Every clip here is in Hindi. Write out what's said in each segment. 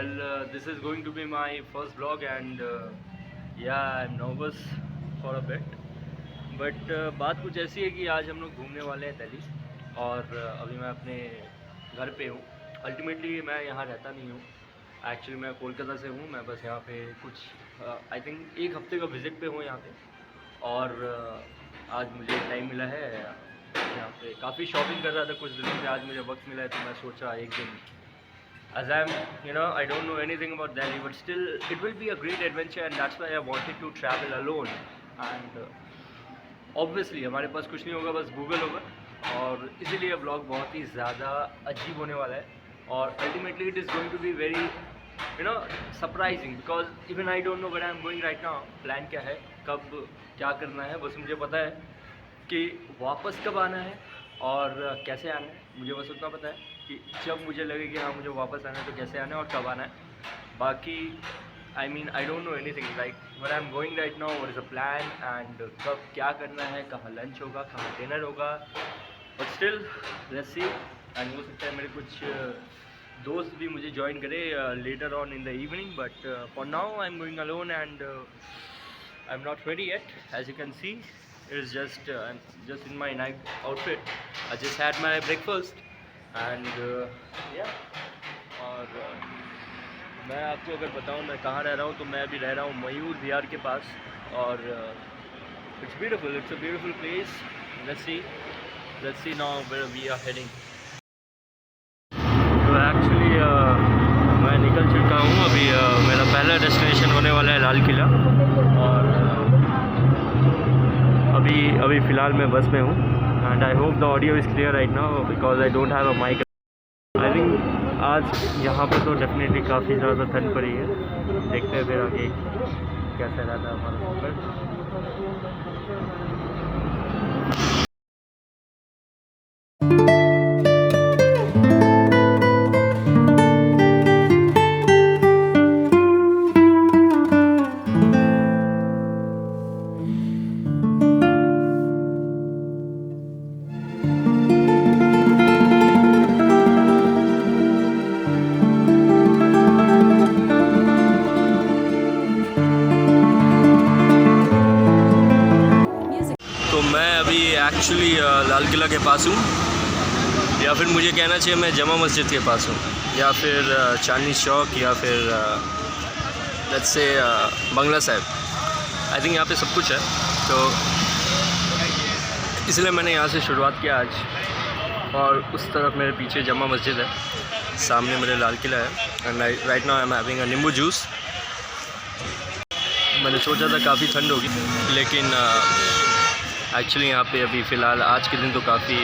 This is going to be my first vlog and yeah, I'm nervous for a bit. But बात कुछ ऐसी है कि आज हम लोग घूमने वाले हैं दिल्ली और अभी मैं अपने घर पे हूँ। अल्टीमेटली मैं यहाँ रहता नहीं हूँ, एक्चुअली मैं कोलकाता से हूँ। मैं बस यहाँ पे कुछ आई थिंक एक हफ्ते का विज़िट पे हूँ यहाँ पे। और आज मुझे टाइम मिला है यहाँ पे, काफ़ी शॉपिंग कर रहा था कुछ दिनों से। आज मुझे वक्त मिला है तो मैं सोचा एक दिन, as I'm, I don't know anything about Delhi, but still it will be a great adventure and that's why I wanted to travel alone. And obviously हमारे पास कुछ नहीं होगा, बस गूगल होगा, और इसीलिए ब्लॉग बहुत ही ज़्यादा अजीब होने वाला है। और ultimately it is going to be very surprising because even I don't know where I'm going right now. Plan क्या है, कब क्या करना है, बस मुझे पता है कि वापस कब आना है और कैसे आना है। मुझे बस उतना पता है कि जब मुझे लगे कि हाँ मुझे वापस आना है तो कैसे आना है और कब आना है। बाकी I don't know anything, like where I am going right now, what is the plan and कब क्या करना है, कहाँ लंच होगा, कहाँ डिनर होगा। But still let's see. And हो सकता है मेरे कुछ दोस्त भी मुझे ज्वाइन करे later on in the evening, but for now I am going alone and I am not ready yet. As you can see, it is just I'm just in my night outfit. I just had my breakfast and yeah. और मैं आपको अगर बताऊं मैं कहाँ रह रहा हूँ, तो मैं अभी रह रहा हूँ मयूर विहार के पास। और it's beautiful, it's a beautiful place. Let's see now where we are heading. तो एक्चुअली मैं निकल चुका हूँ अभी। मेरा पहला डेस्टिनेशन होने वाला है लाल किला। और अभी फ़िलहाल मैं बस में हूँ and I hope the audio is clear right now because I don't have a mic. I think आज यहाँ पर तो डेफिनेटली काफ़ी ज़्यादा ठंड पड़ी है। देखते हैं फिर आगे कैसा रहता है हमारा सफ़र। एक्चुअली लाल किला के पास हूँ, या फिर मुझे कहना चाहिए मैं जमा मस्जिद के पास हूँ, या फिर चांदनी चौक, या फिर let's say Bangla Sahib. I think यहाँ पे सब कुछ है, तो इसलिए मैंने यहाँ से शुरुआत किया आज। और उस तरफ मेरे पीछे जमा मस्जिद है, सामने मेरे लाल किला है। And right now I am having a नींबू जूस। मैंने सोचा था काफ़ी ठंड होगी, लेकिन एक्चुअली यहाँ पे अभी फ़िलहाल आज के दिन तो काफ़ी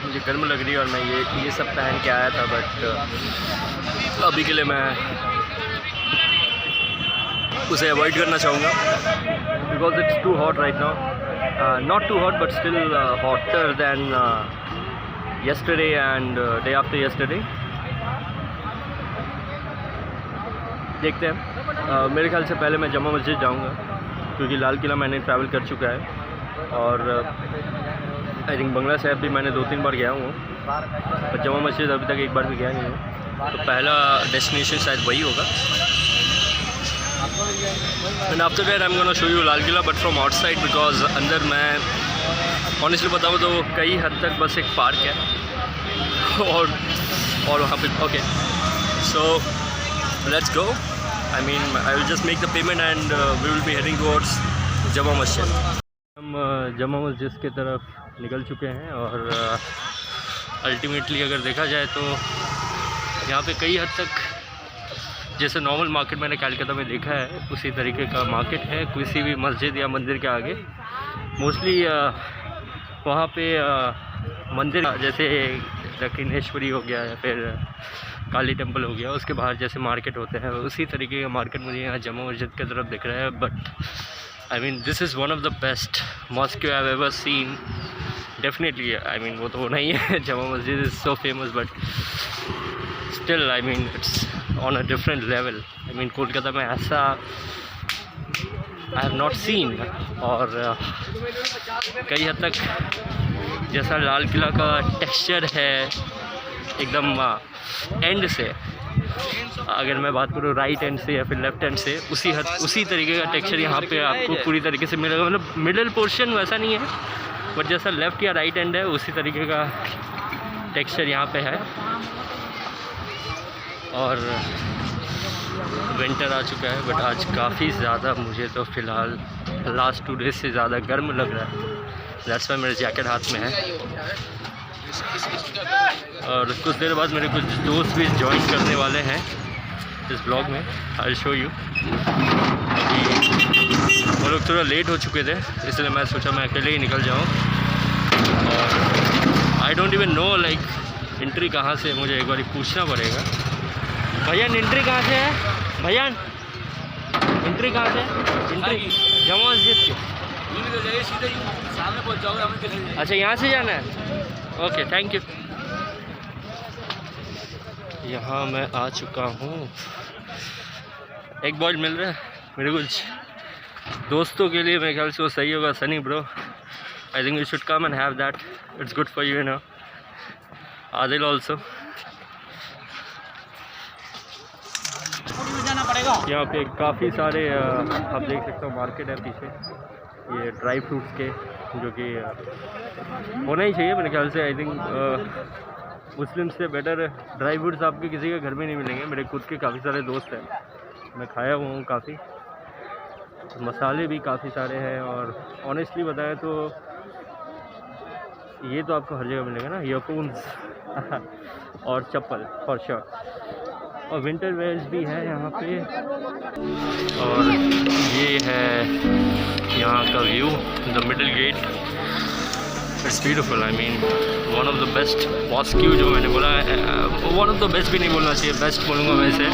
मुझे गर्म लग रही है और मैं ये सब पहन के आया था। बट अभी के लिए मैं उसे अवॉइड करना चाहूँगा because it's too hot right now. Not too hot but still hotter than yesterday and day after yesterday। देखते हैं। मेरे ख्याल से पहले मैं जमा मस्जिद जाऊँगा क्योंकि लाल किला मैंने ट्रैवल कर चुका है। और आई थिंक बंगला साहिब भी मैंने 2-3 बार गया हूँ, पर जमा मस्जिद अभी तक एक बार भी गया नहीं हूँ। तो पहला डेस्टिनेशन शायद वही होगा। And after that I am gonna show you Lal Qila but from outside, because अंदर मैं ऑनेस्टली बताऊँ तो कई हद तक बस एक पार्क है और वहाँ पे okay. So let's go. I will just make the payment and we will be heading towards Jama Masjid. हम जमा मस्जिद की तरफ निकल चुके हैं और अल्टीमेटली अगर देखा जाए तो यहाँ पे कई हद तक जैसे नॉर्मल मार्केट मैंने कलकत्ता में देखा है उसी तरीके का मार्केट है किसी भी मस्जिद या मंदिर के आगे। मोस्टली वहाँ पे मंदिर जैसे दक्षिणेश्वरी हो गया या फिर काली टेम्पल हो गया, उसके बाहर जैसे मार्केट होते हैं उसी तरीके का मार्केट मुझे यहाँ जमा मस्जिद की तरफ दिख रहा है। But this is one of the best mosque I've ever seen. Definitely, वो तो नहीं है, जमा मस्जिद is so famous, but still, it's on a different level. Kolkata में ऐसा I have not seen। और कई हद तक जैसा लाल किला का टेक्सचर है एकदम एंड से अगर मैं बात करूँ राइट हैंड से या फिर लेफ्ट हैंड से, उसी तरीके का टेक्सचर यहाँ पे आपको पूरी तरीके से मिलेगा। मतलब मिडिल पोर्शन वैसा नहीं है, बट जैसा लेफ़्ट या राइट हैंड है उसी तरीके का टेक्सचर यहाँ पे है। और विंटर आ चुका है, बट आज काफ़ी ज़्यादा मुझे तो फ़िलहाल लास्ट 2 डेज़ से ज़्यादा गर्म लग रहा है। दैट्स वाई मेरा जैकेट हाथ में है। और कुछ देर बाद मेरे कुछ दोस्त भी ज्वाइन करने वाले हैं इस ब्लॉग में। I show you. अभी वो लोग थोड़ा लेट हो चुके थे, इसलिए मैं सोचा मैं अकेले ही निकल जाऊँ। और I don't even know like entry कहाँ से, मुझे एक बार पूछना पड़ेगा। भैया एंट्री कहाँ से है? भैया एंट्री कहाँ से? एंट्री जमा मस्जिद के सामने पहुँच जाओगे। अच्छा, यहाँ से जाना है? Okay, thank you. यहाँ मैं आ चुका हूँ। एक बॉल मिल रहा है मेरे कुछ दोस्तों के लिए, मेरे ख्याल से वो सही होगा। Sunny bro, I think you should come and have that, it's good for you know. Adil also. यहाँ पे काफ़ी सारे आप देख सकते हो मार्केट है पीछे, ये ड्राई फ्रूट्स के, जो कि होना ही चाहिए मेरे ख्याल से। आई थिंक मुस्लिम से बेटर ड्राई फ्रूट्स आपके किसी के घर में नहीं मिलेंगे। मेरे खुद के काफ़ी सारे दोस्त हैं, मैं खाया हुआ हूँ काफ़ी। मसाले भी काफ़ी सारे हैं, और ऑनेस्टली बताएं तो ये तो आपको हर जगह मिलेगा ना, ईयरफोन्स और चप्पल फॉर श्योर। और विंटर वेयर्स भी है यहाँ पे। और ये है यहाँ का view, the middle gate. It's beautiful. I mean one of the best mosque, जो मैंने बोला वन ऑफ द बेस्ट भी नहीं बोलना चाहिए, बेस्ट बोलूँगा वैसे।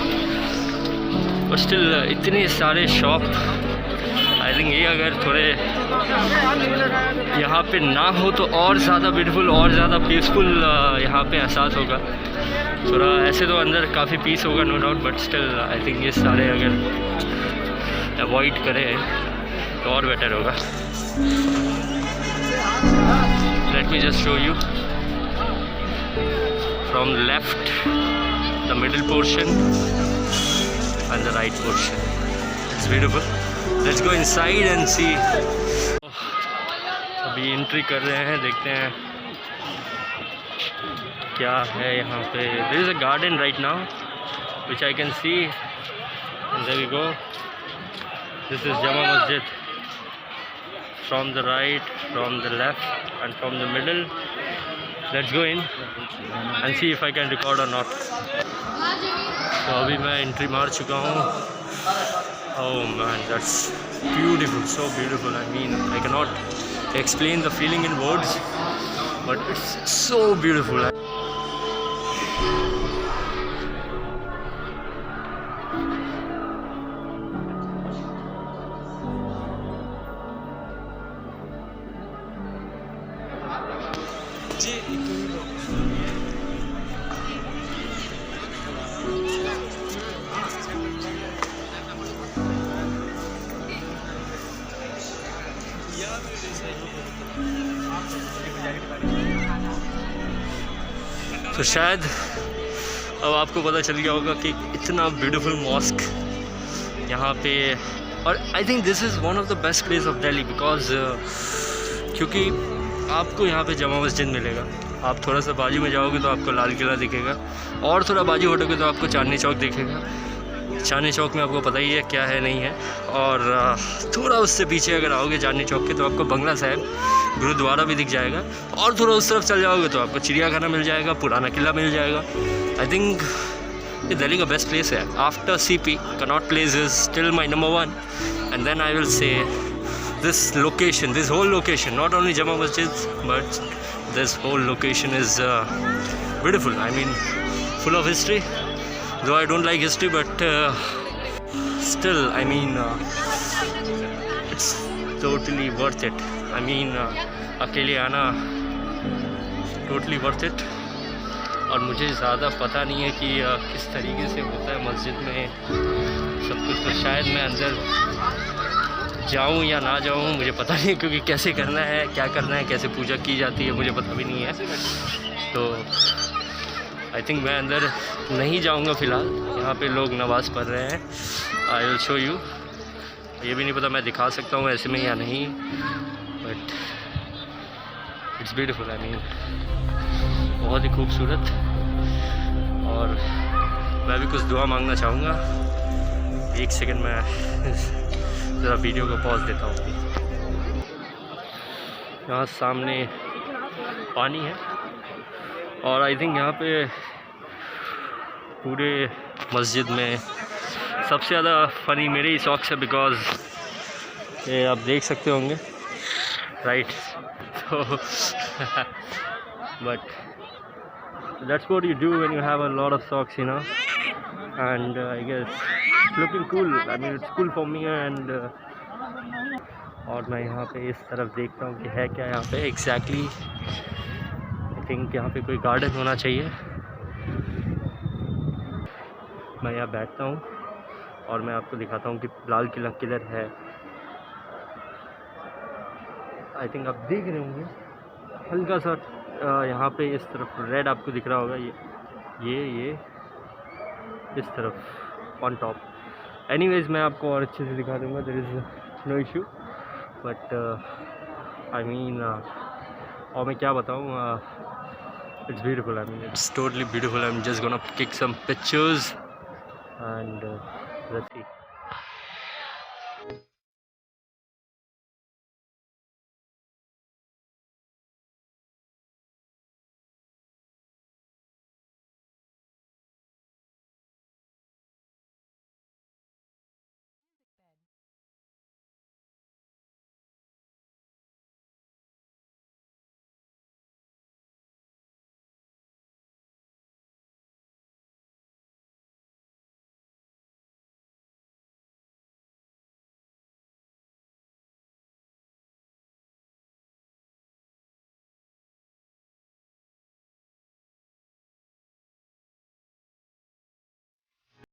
और स्टिल इतने सारे शॉप, आई थिंक ये अगर थोड़े यहाँ पे ना हो तो और ज़्यादा ब्यूटीफुल और ज़्यादा पीसफुल यहाँ पे एहसास होगा। थोड़ा ऐसे तो अंदर काफ़ी पीस होगा no doubt, but still I think ये सारे अगर अवॉइड करें तो और बेटर होगा। Let me just show you from left the middle portion and the right portion. It's beautiful. Let's go inside and see. अभी एंट्री कर रहे हैं, देखते हैं क्या है यहाँ पे। There is a garden right now which I can see, and there we go. This is Jama Masjid from the right, from the left and from the middle. Let's go in and see if I can record or not. तो अभी मैं एंट्री मार चुका हूँ। Oh man, that's beautiful, so beautiful. I mean, I cannot explain the feeling in words, but it's so beautiful. तो शायद अब आपको पता चल गया होगा कि इतना ब्यूटीफुल मॉस्क यहाँ पे। और I think this is one of the best place of Delhi, because क्योंकि आपको यहाँ पे जमा मस्जिद मिलेगा। आप थोड़ा सा बाजू में जाओगे तो आपको लाल किला दिखेगा, और थोड़ा बाजू हटोगे तो आपको चांदनी चौक दिखेगा। चांदनी चौक में आपको पता ही है क्या है नहीं है। और थोड़ा उससे पीछे अगर आओगे चांदनी चौक के तो आपको बंगला साहिब गुरुद्वारा भी दिख जाएगा, और थोड़ा उस तरफ चल जाओगे तो आपको चिड़ियाखाना मिल जाएगा, पुराना किला मिल जाएगा। आई थिंक ये दिल्ली का बेस्ट प्लेस है। After CP, Connaught place is still my number 1, and then I will say this location, this whole location, not only Jama Masjid, but this whole location is beautiful. I mean, full of history. Though I don't like history, but still, I mean, it's totally worth it. I mean, अकेले आना totally worth it. और मुझे ज़्यादा पता नहीं है कि किस तरीके से होता है मस्जिद में सब कुछ, तो शायद मैं अंदर जाऊं या ना जाऊं मुझे पता नहीं, क्योंकि कैसे करना है, क्या करना है, कैसे पूजा की जाती है मुझे पता भी नहीं है। तो आई थिंक मैं अंदर नहीं जाऊंगा फ़िलहाल, यहाँ पे लोग नमाज़ पढ़ रहे हैं। I will show you. ये भी नहीं पता मैं दिखा सकता हूँ ऐसे में या नहीं, but it's beautiful. I mean बहुत ही खूबसूरत। और मैं भी कुछ दुआ मांगना चाहूँगा। एक सेकंड मैं ज़रा वीडियो को पॉज देता हूँ। यहाँ सामने पानी है और आई थिंक यहाँ पे पूरे मस्जिद में सबसे ज़्यादा फ़नी मेरे ही शौक से, बिकॉज़ ये आप देख सकते होंगे, राइट? तो but that's what you do when you have a lot of socks, you know, and I guess it's looking cool. I mean it's cool for me and और मैं यहाँ पे इस तरफ देखता हूँ कि है क्या यहाँ पे एग्जैक्टली। आई थिंक यहाँ पे कोई गार्डन होना चाहिए। मैं यहाँ बैठता हूँ और मैं आपको दिखाता हूँ कि लाल किला किधर है। आई थिंक आप देख रहे होंगे हल्का सा यहाँ पे इस तरफ रेड आपको दिख रहा होगा, ये इस तरफ ऑन टॉप। एनीवेज मैं आपको और अच्छे से दिखा दूँगा, there is no issue. But I mean और मैं क्या बताऊँ, it's beautiful. I mean it's totally beautiful. I am just gonna kick some pictures and let's C.